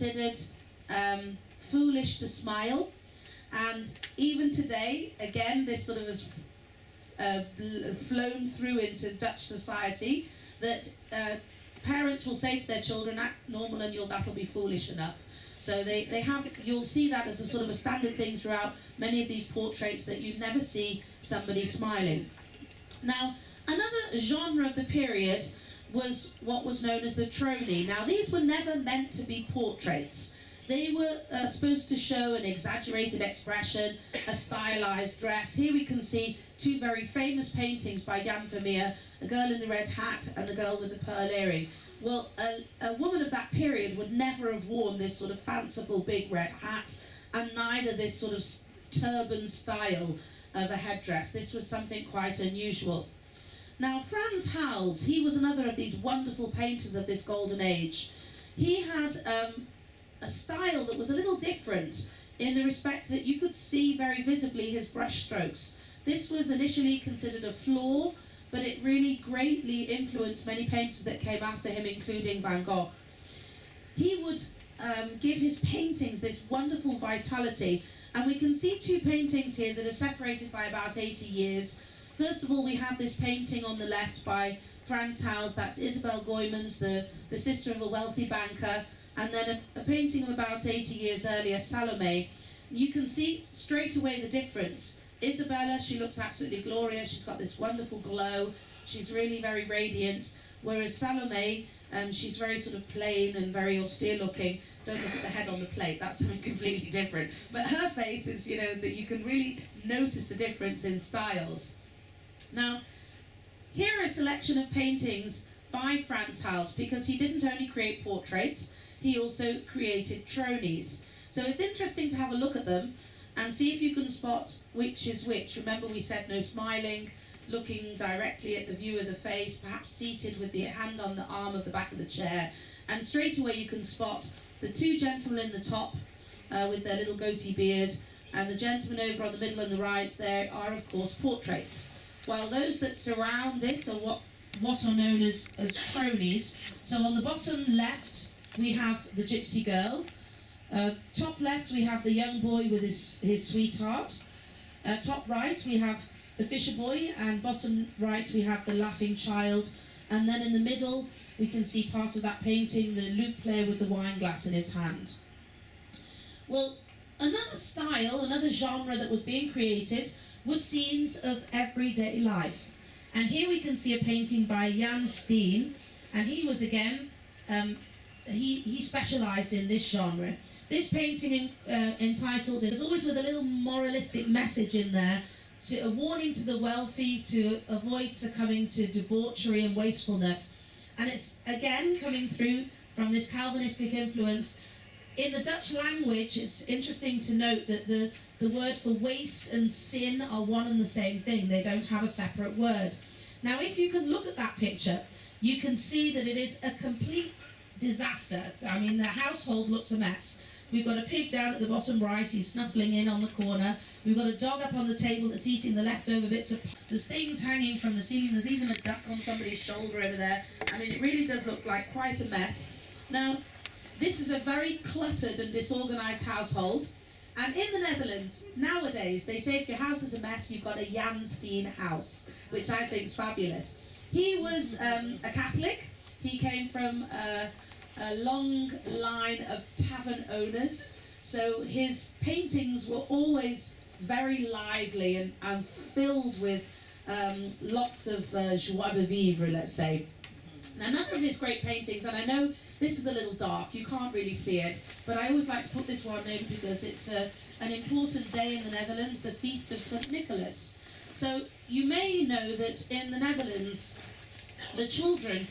considered foolish to smile. And even today, again, this sort of has flown through into Dutch society, that parents will say to their children, act normal and that'll be foolish enough. So you'll see that as a sort of a standard thing throughout many of these portraits, that you never see somebody smiling. Now, another genre of the period was what was known as the trony. Now, these were never meant to be portraits. They were supposed to show an exaggerated expression, a stylized dress. Here we can see two very famous paintings by Jan Vermeer, a girl in the red hat and the girl with the pearl earring. Well, a woman of that period would never have worn this sort of fanciful big red hat, and neither this sort of turban style of a headdress. This was something quite unusual. Now, Frans Hals, he was another of these wonderful painters of this golden age. He had a style that was a little different in the respect that you could see very visibly his brush strokes. This was initially considered a flaw, but it really greatly influenced many painters that came after him, including Van Gogh. He would give his paintings this wonderful vitality, and we can see two paintings here that are separated by about 80 years. First of all, we have this painting on the left by Frans Hals, that's Isabel Goymans, the sister of a wealthy banker, and then a painting of about 80 years earlier, Salome. You can see straight away the difference. Isabella, she looks absolutely glorious, she's got this wonderful glow, she's really very radiant, whereas Salome, she's very sort of plain and very austere looking. Don't look at the head on the plate, that's something completely different. But her face is, that you can really notice the difference in styles. Now, here are a selection of paintings by Frans Hals, because he didn't only create portraits, he also created tronies. So it's interesting to have a look at them and see if you can spot which is which. Remember, we said no smiling, looking directly at the view of the face, perhaps seated with the hand on the arm of the back of the chair. And straight away you can spot the two gentlemen in the top with their little goatee beard, and the gentleman over on the middle and the right there are, of course, portraits. While those that surround it are what are known as tronies. So on the bottom left, we have the gypsy girl. Top left, we have the young boy with his sweetheart. Top right, we have the fisher boy, and bottom right, we have the laughing child. And then in the middle, we can see part of that painting, the lute player with the wine glass in his hand. Well, another style, another genre that was being created was scenes of everyday life. And here we can see a painting by Jan Steen, and he was again, he specialised in this genre. This painting entitled, it was always with a little moralistic message in there, a warning to the wealthy to avoid succumbing to debauchery and wastefulness. And it's again coming through from this Calvinistic influence. In the Dutch language, it's interesting to note that the word for waste and sin are one and the same thing. They don't have a separate word. Now, if you can look at that picture, you can see that it is a complete disaster. I mean, the household looks a mess. We've got a pig down at the bottom right, he's snuffling in on the corner. We've got a dog up on the table that's eating the leftover bits of... There's things hanging from the ceiling, there's even a duck on somebody's shoulder over there. I mean, it really does look like quite a mess. Now, this is a very cluttered and disorganised household. And in the Netherlands, nowadays, they say if your house is a mess, you've got a Jan Steen house, which I think is fabulous. He was a Catholic. He came from a long line of tavern owners. So his paintings were always very lively and filled with lots of joie de vivre, let's say. Now, another of his great paintings, and I know this is a little dark, you can't really see it, but I always like to put this one in because it's an important day in the Netherlands, the Feast of St. Nicholas. So you may know that in the Netherlands, the children,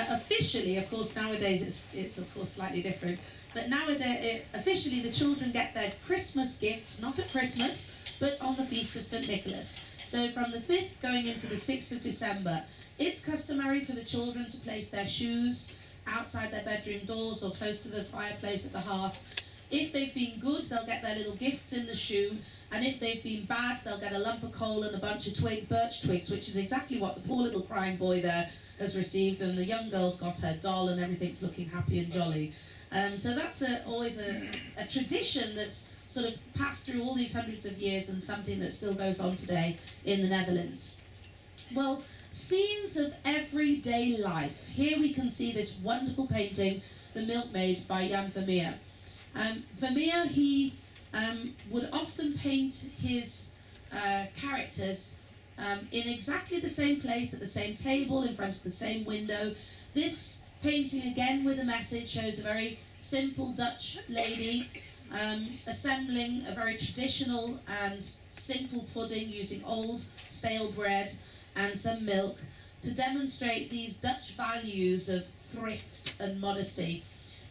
officially, of course, nowadays it's of course slightly different, but nowadays, officially, the children get their Christmas gifts, not at Christmas, but on the Feast of St. Nicholas. So from the 5th going into the 6th of December, it's customary for the children to place their shoes outside their bedroom doors or close to the fireplace at the hearth. If they've been good, they'll get their little gifts in the shoe, and if they've been bad, they'll get a lump of coal and a bunch of birch twigs, which is exactly what the poor little crying boy there has received, and the young girl's got her doll and everything's looking happy and jolly. So that's always a tradition that's sort of passed through all these hundreds of years and something that still goes on today in the Netherlands. Well, scenes of everyday life. Here we can see this wonderful painting, The Milkmaid by Jan Vermeer. Vermeer, he would often paint his characters in exactly the same place, at the same table, in front of the same window. This painting, again with a message, shows a very simple Dutch lady assembling a very traditional and simple pudding using old stale bread and some milk to demonstrate these Dutch values of thrift and modesty.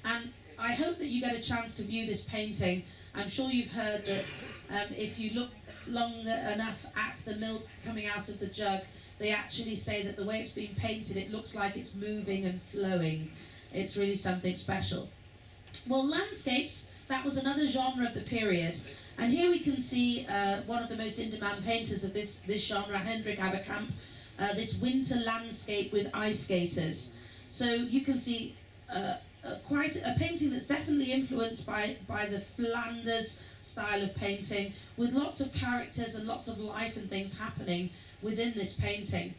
And I hope that you get a chance to view this painting. I'm sure you've heard that if you look long enough at the milk coming out of the jug, they actually say that the way it's been painted, it looks like it's moving and flowing. It's really something special. Well, landscapes, that was another genre of the period. And here we can see one of the most in-demand painters of this genre, Hendrik Averkamp, this winter landscape with ice skaters. So you can see quite a painting that's definitely influenced by the Flanders style of painting, with lots of characters and lots of life and things happening within this painting.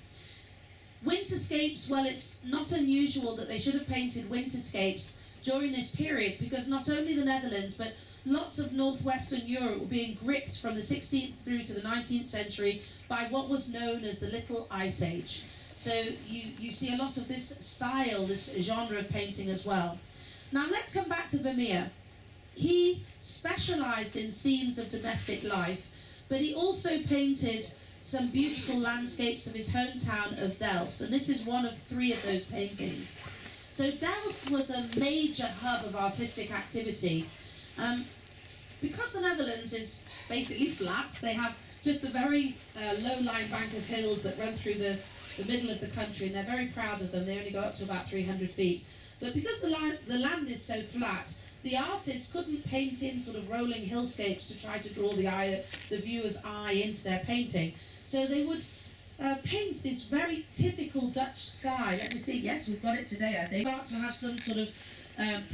Winterscapes, well, it's not unusual that they should have painted winterscapes during this period, because not only the Netherlands, but lots of northwestern Europe were being gripped from the 16th through to the 19th century by what was known as the Little Ice Age. So you see a lot of this style, this genre of painting as well. Now let's come back to Vermeer. He specialised in scenes of domestic life, but he also painted some beautiful landscapes of his hometown of Delft, and this is one of 3 of those paintings. So Delft was a major hub of artistic activity. Because the Netherlands is basically flat, they have just a very low-lying bank of hills that run through the middle of the country, and they're very proud of them. They only go up to about 300 feet. But because the land is so flat, the artists couldn't paint in sort of rolling hillscapes to try to draw the viewer's eye into their painting. So they would paint this very typical Dutch sky. Let me see, yes, we've got it today, I think. Start to have some sort of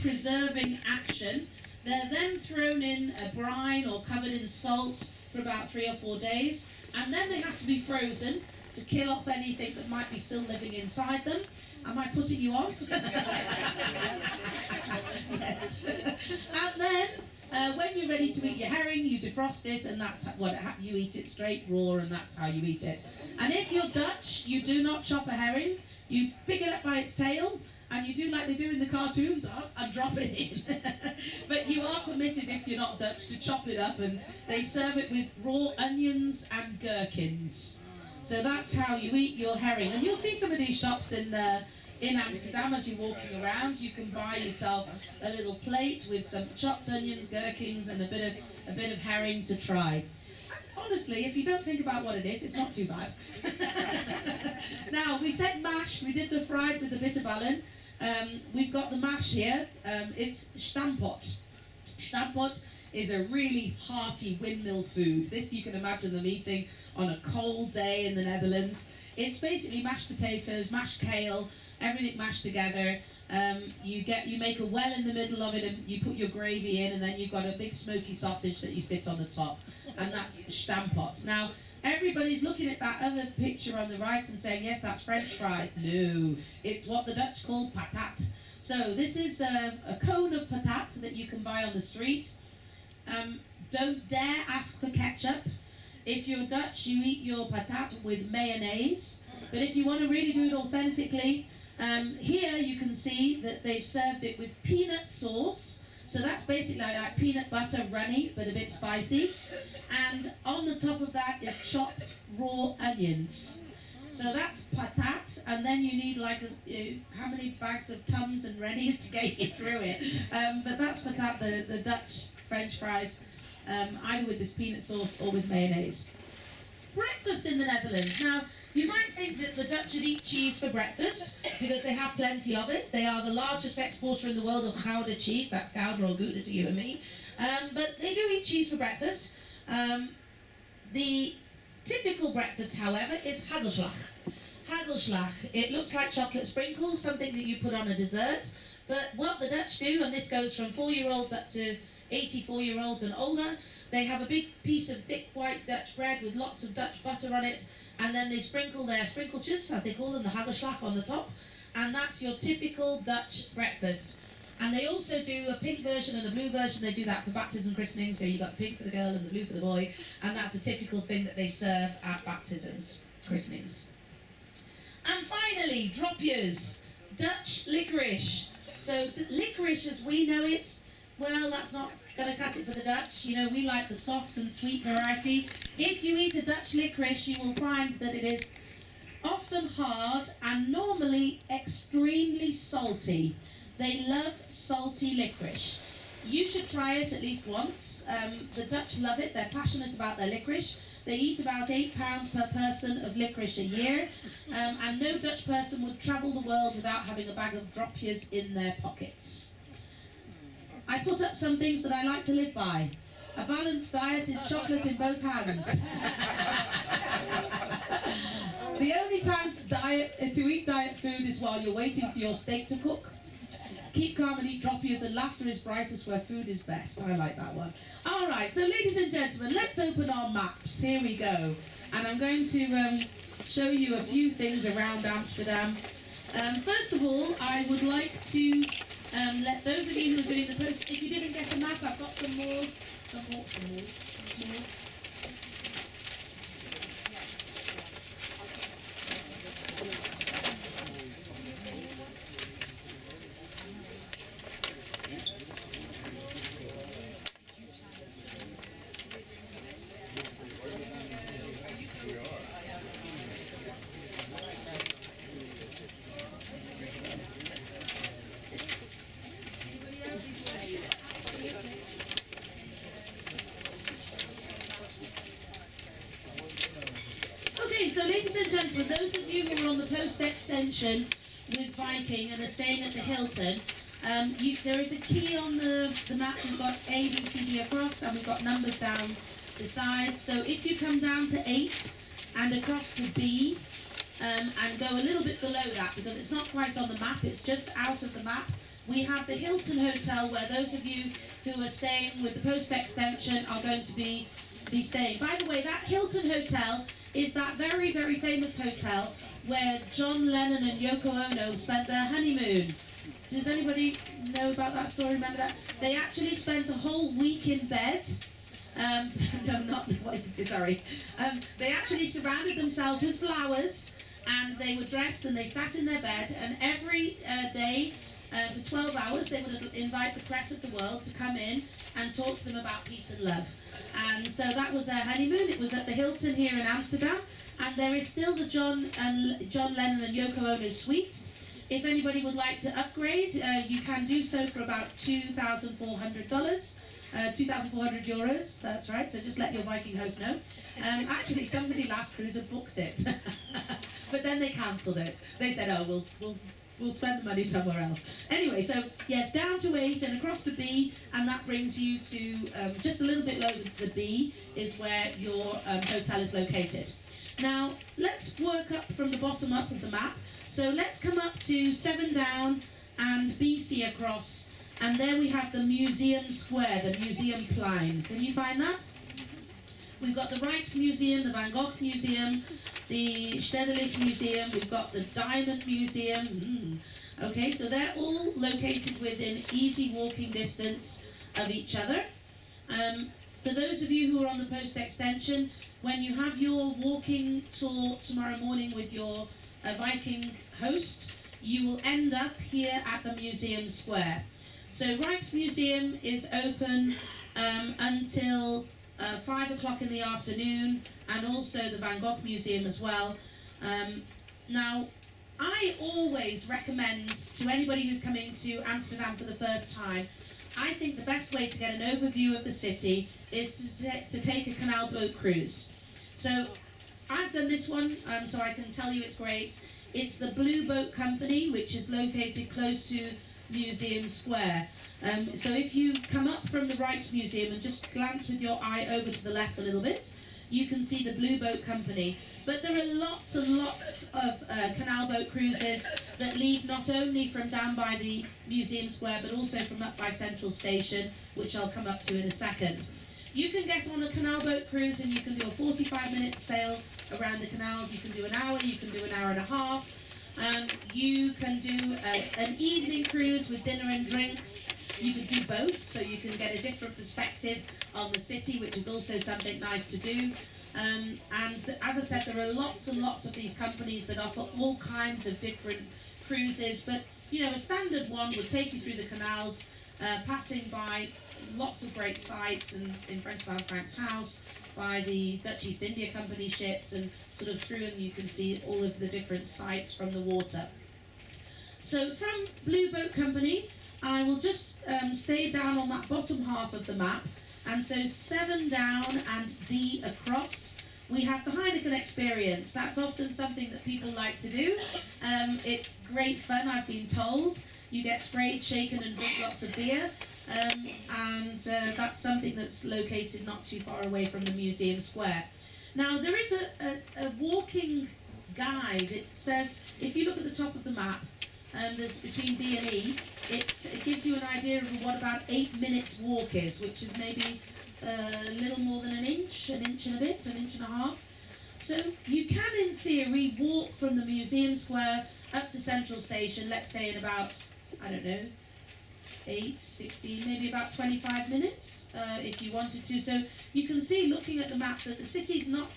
preserving action. They're then thrown in a brine or covered in salt for about 3 or 4 days, and then they have to be frozen to kill off anything that might be still living inside them. Am I putting you off? Yes. And then, when you're ready to eat your herring, you defrost it, and that's what you eat it straight, raw, and that's how you eat it. And if you're Dutch, you do not chop a herring. You pick it up by its tail, and you do like they do in the cartoons, and drop it in. But you are permitted, if you're not Dutch, to chop it up, and they serve it with raw onions and gherkins. So that's how you eat your herring. And you'll see some of these shops in Amsterdam as you're walking around. You can buy yourself a little plate with some chopped onions, gherkins, and a bit of herring to try. Honestly, if you don't think about what it is, it's not too bad. Now, we said mash. We did the fried with the bitterballen. We've got the mash here. It's stampot. Stampot is a really hearty windmill food. This you can imagine them eating on a cold day in the Netherlands. It's basically mashed potatoes, mashed kale, everything mashed together. You make a well in the middle of it, and you put your gravy in, and then you've got a big smoky sausage that you sit on the top, and that's stampot. Now, everybody's looking at that other picture on the right and saying, yes, that's French fries. No, it's what the Dutch call patat. So this is a cone of patat that you can buy on the street. Don't dare ask for ketchup. If you're Dutch, you eat your patat with mayonnaise. But if you want to really do it authentically, here you can see that they've served it with peanut sauce. So that's basically like peanut butter, runny, but a bit spicy. And on the top of that is chopped raw onions. So that's patat, and then you need like how many bags of Tums and Rennies to get you through it. But that's patat, the Dutch French fries, either with this peanut sauce or with mayonnaise. Breakfast in the Netherlands. Now, you might think that the Dutch would eat cheese for breakfast because they have plenty of it. They are the largest exporter in the world of Gouda cheese. That's Gouda or Gouda to you and me. But they do eat cheese for breakfast. The typical breakfast, however, is hagelslag. Hagelslag. It looks like chocolate sprinkles, something that you put on a dessert. But what the Dutch do, and this goes from 4-year-olds up to 84-year-olds and older, they have a big piece of thick white Dutch bread with lots of Dutch butter on it, and then they sprinkle their sprinkletjes, as they call them, the hagelslag, on the top, and that's your typical Dutch breakfast. And they also do a pink version and a blue version. They do that for baptism christening, so you've got the pink for the girl and the blue for the boy, and that's a typical thing that they serve at baptisms, christenings. And finally, dropjes, Dutch licorice. So licorice as we know it, well, that's not going to cut it for the Dutch. You know, we like the soft and sweet variety. If you eat a Dutch licorice, you will find that it is often hard and normally extremely salty. They love salty licorice. You should try it at least once. The Dutch love it. They're passionate about their licorice. They eat about £8 per person of licorice a year. And no Dutch person would travel the world without having a bag of dropjes in their pockets. I put up some things that I like to live by. A balanced diet is chocolate in both hands. The only time to eat diet food is while you're waiting for your steak to cook. Keep calm and eat dropjes, and laughter is brightest where food is best. I like that one. All right, so ladies and gentlemen, let's open our maps. Here we go. And I'm going to show you a few things around Amsterdam. First of all, I would like to let those of you who are doing the post, if you didn't get a map, I've got some more. So ladies and gentlemen, those of you who are on the post extension with Viking and are staying at the Hilton, there is a key on the map. We've got A, B, C, D across, and we've got numbers down the sides. So if you come down to 8 and across to B, and go a little bit below that, because it's not quite on the map, it's just out of the map, we have the Hilton Hotel, where those of you who are staying with the post extension are going to be staying. By the way, that Hilton Hotel is that very, very famous hotel where John Lennon and Yoko Ono spent their honeymoon. Does anybody know about that story? Remember that? They actually spent a whole week in bed. No, not, sorry. They actually surrounded themselves with flowers, and they were dressed and they sat in their bed, and every day for 12 hours they would invite the press of the world to come in and talk to them about peace and love. And so that was their honeymoon. It was at the Hilton here in Amsterdam, and there is still the John Lennon and Yoko Ono suite. If anybody would like to upgrade, you can do so for about $2,400, 2,400 euros. That's right. So just let your Viking host know. Actually, somebody last cruise had booked it, but then they cancelled it. They said, "Oh, we'll spend the money somewhere else." Anyway, so yes, down to 8 and across to B, and that brings you to just a little bit lower. The B is where your hotel is located. Now, let's work up from the bottom up of the map. So let's come up to 7 down and BC across, and there we have the Museum Square, the Museumplein. Can you find that? We've got the Rijksmuseum, the Van Gogh Museum, the Stedelijk Museum, we've got the Diamond Museum. Okay, so they're all located within easy walking distance of each other. For those of you who are on the post extension, when you have your walking tour tomorrow morning with your Viking host, you will end up here at the Museum Square. So Rijksmuseum is open until 5 o'clock in the afternoon, and also the Van Gogh Museum as well. Now, I always recommend to anybody who's coming to Amsterdam for the first time, I think the best way to get an overview of the city is to take a canal boat cruise. So I've done this one, so I can tell you it's great. It's the Blue Boat Company, which is located close to Museum Square. So if you come up from the Rijksmuseum and just glance with your eye over to the left a little bit, you can see the Blue Boat Company. But there are lots and lots of canal boat cruises that leave not only from down by the Museum Square, but also from up by Central Station, which I'll come up to in a second. You can get on a canal boat cruise and you can do a 45-minute sail around the canals. You can do an hour, you can do an hour and a half. You can do an evening cruise with dinner and drinks. You can do both, so you can get a different perspective on the city, which is also something nice to do. As I said, there are lots and lots of these companies that offer all kinds of different cruises, but you know, a standard one would take you through the canals, passing by lots of great sites, and in front of Anne Frank's house, by the Dutch East India Company ships, and sort of through, and you can see all of the different sites from the water. So from Blue Boat Company, I will just stay down on that bottom half of the map, and so 7 down and D across. We have the Heineken experience. That's often something that people like to do. It's great fun, I've been told. You get sprayed, shaken, and drink lots of beer. That's something that's located not too far away from the Museum Square. Now, there is a walking guide. It says, if you look at the top of the map, there's between D and E, it gives you an idea of what about 8 minutes walk is, which is maybe a little more than an inch and a bit, an inch and a half. So you can, in theory, walk from the Museum Square up to Central Station, let's say in about, I don't know, 8, 16, maybe about 25 minutes, if you wanted to. So you can see, looking at the map, that the city's not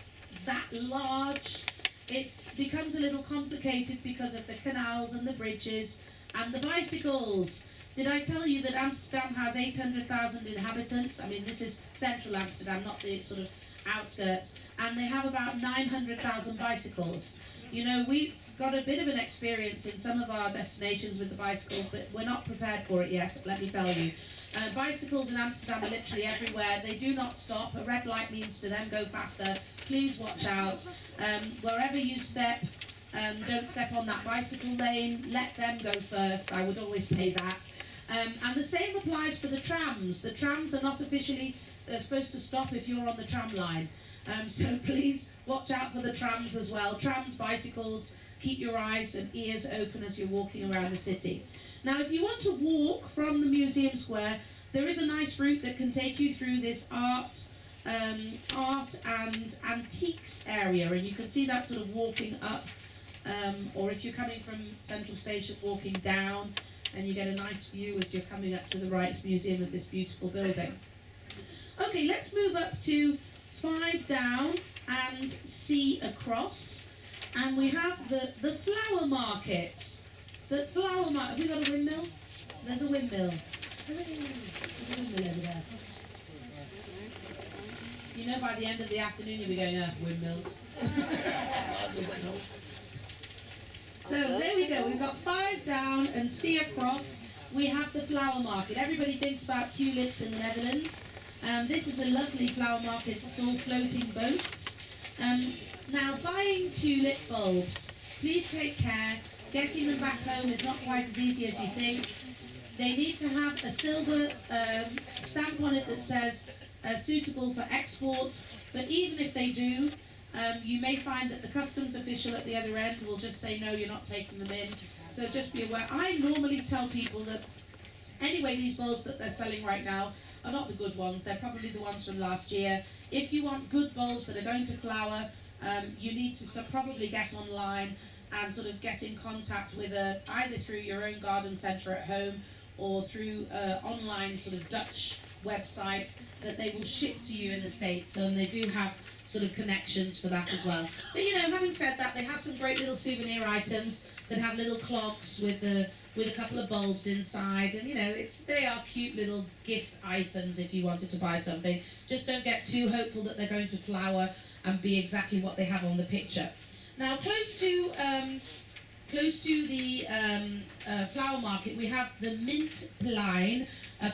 that large. It becomes a little complicated because of the canals and the bridges and the bicycles. Did I tell you that Amsterdam has 800,000 inhabitants? I mean, this is central Amsterdam, not the sort of outskirts. And they have about 900,000 bicycles. You know, we got a bit of an experience in some of our destinations with the bicycles, but we're not prepared for it yet, let me tell you. Bicycles in Amsterdam are literally everywhere. They do not stop. A red light means to them, go faster. Please watch out. Wherever you step, don't step on that bicycle lane. Let them go first. I would always say that. And the same applies for the trams. The trams are not officially supposed to stop if you're on the tram line. So please watch out for the trams as well. Trams, bicycles, keep your eyes and ears open as you're walking around the city. Now, if you want to walk from the Museum Square, there is a nice route that can take you through this art and antiques area, and you can see that sort of walking up, or if you're coming from Central Station, walking down, and you get a nice view as you're coming up to the Rijksmuseum of this beautiful building. Okay, let's move up to 5 down and C across, and we have the flower market. The flower market. Have we got a windmill? There's a windmill. There's a windmill over there. You know, by the end of the afternoon, you'll be going, windmills. So there we go. We've got 5 down and C across. We have the flower market. Everybody thinks about tulips in the Netherlands. This is a lovely flower market. It's all floating boats. Now, buying tulip bulbs, please take care. Getting them back home is not quite as easy as you think. They need to have a silver stamp on it that says suitable for export, but even if they do, you may find that the customs official at the other end will just say, no, you're not taking them in. So just be aware. I normally tell people that, anyway, these bulbs that they're selling right now are not the good ones. They're probably the ones from last year. If you want good bulbs that are going to flower, you need to probably get online and sort of get in contact with either through your own garden centre at home or through online sort of Dutch website that they will ship to you in the States, and they do have sort of connections for that as well. But you know, having said that, they have some great little souvenir items that have little clocks with a couple of bulbs inside, and you know, they are cute little gift items if you wanted to buy something. Just don't get too hopeful that they're going to flower and be exactly what they have on the picture. Now, close to the flower market, we have the Mintplein.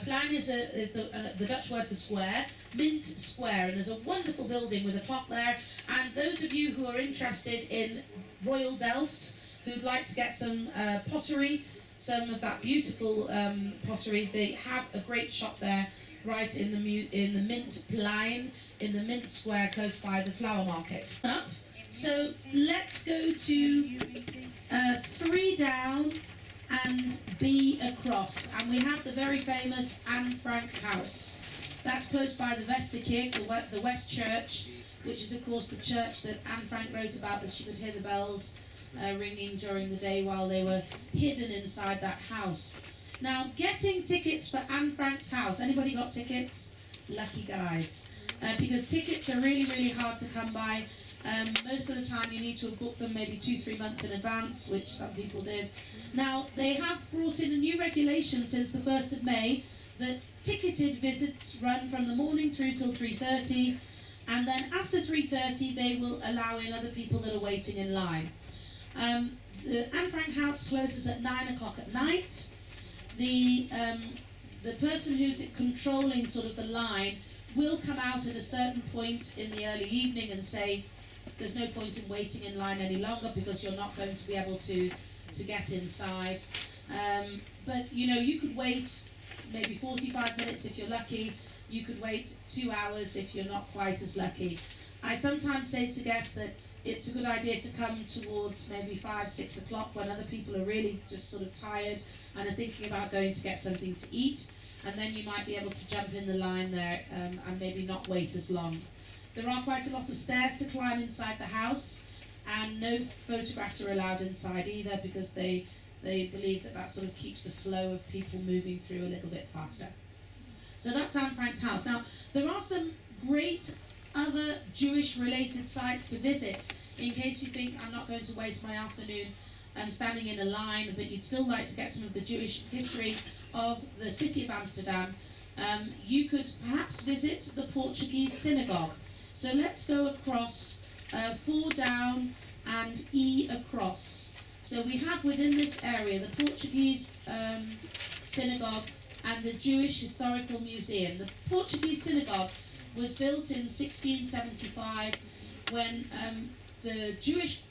Plein is the Dutch word for square. Mint Square, and there's a wonderful building with a clock there. And those of you who are interested in Royal Delft, who'd like to get some pottery, some of that beautiful pottery, they have a great shop there right in the Mint line, in the Mint Square close by the flower market. Up. So let's go to 3 down and B across, and we have the very famous Anne Frank house. That's close by the Vesterkirk, the West Church, which is of course the church that Anne Frank wrote about, that she could hear the bells ringing during the day while they were hidden inside that house. Now, getting tickets for Anne Frank's house, anybody got tickets? Lucky guys. Because tickets are really, really hard to come by. Most of the time you need to book them maybe 2-3 months in advance, which some people did. Now, they have brought in a new regulation since the 1st of May that ticketed visits run from the morning through till 3:30, and then after 3:30 they will allow in other people that are waiting in line. The Anne Frank house closes at 9 o'clock at night. The person who's controlling sort of the line will come out at a certain point in the early evening and say, there's no point in waiting in line any longer because you're not going to be able to get inside. But you know, you could wait maybe 45 minutes if you're lucky. You could wait 2 hours if you're not quite as lucky. I sometimes say to guests that it's a good idea to come towards maybe 5-6 o'clock when other people are really just sort of tired and are thinking about going to get something to eat, and then you might be able to jump in the line there and maybe not wait as long. There are quite a lot of stairs to climb inside the house, and no photographs are allowed inside either because they believe that sort of keeps the flow of people moving through a little bit faster. So that's Anne Frank's house. Now, there are some great other Jewish-related sites to visit in case you think I'm not going to waste my afternoon standing in a line, but you'd still like to get some of the Jewish history of the city of Amsterdam. You could perhaps visit the Portuguese synagogue. So let's go across 4 down and E across. So we have within this area the Portuguese synagogue and the Jewish Historical Museum. The Portuguese synagogue was built in 1675 when the Jewish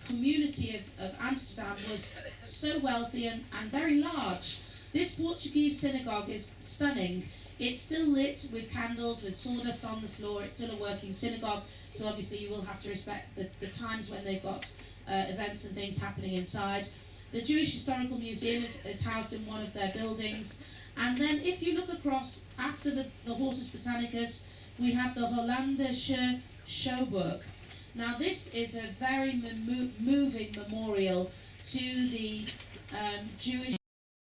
community of Amsterdam was so wealthy and very large. This Portuguese synagogue is stunning. It's still lit with candles, with sawdust on the floor. It's still a working synagogue, so obviously you will have to respect the times when they've got events and things happening inside. The Jewish Historical Museum is housed in one of their buildings. And then if you look across, after the Hortus Botanicus, we have the Hollandische Schouwburg. Now this is a very moving memorial to the Jewish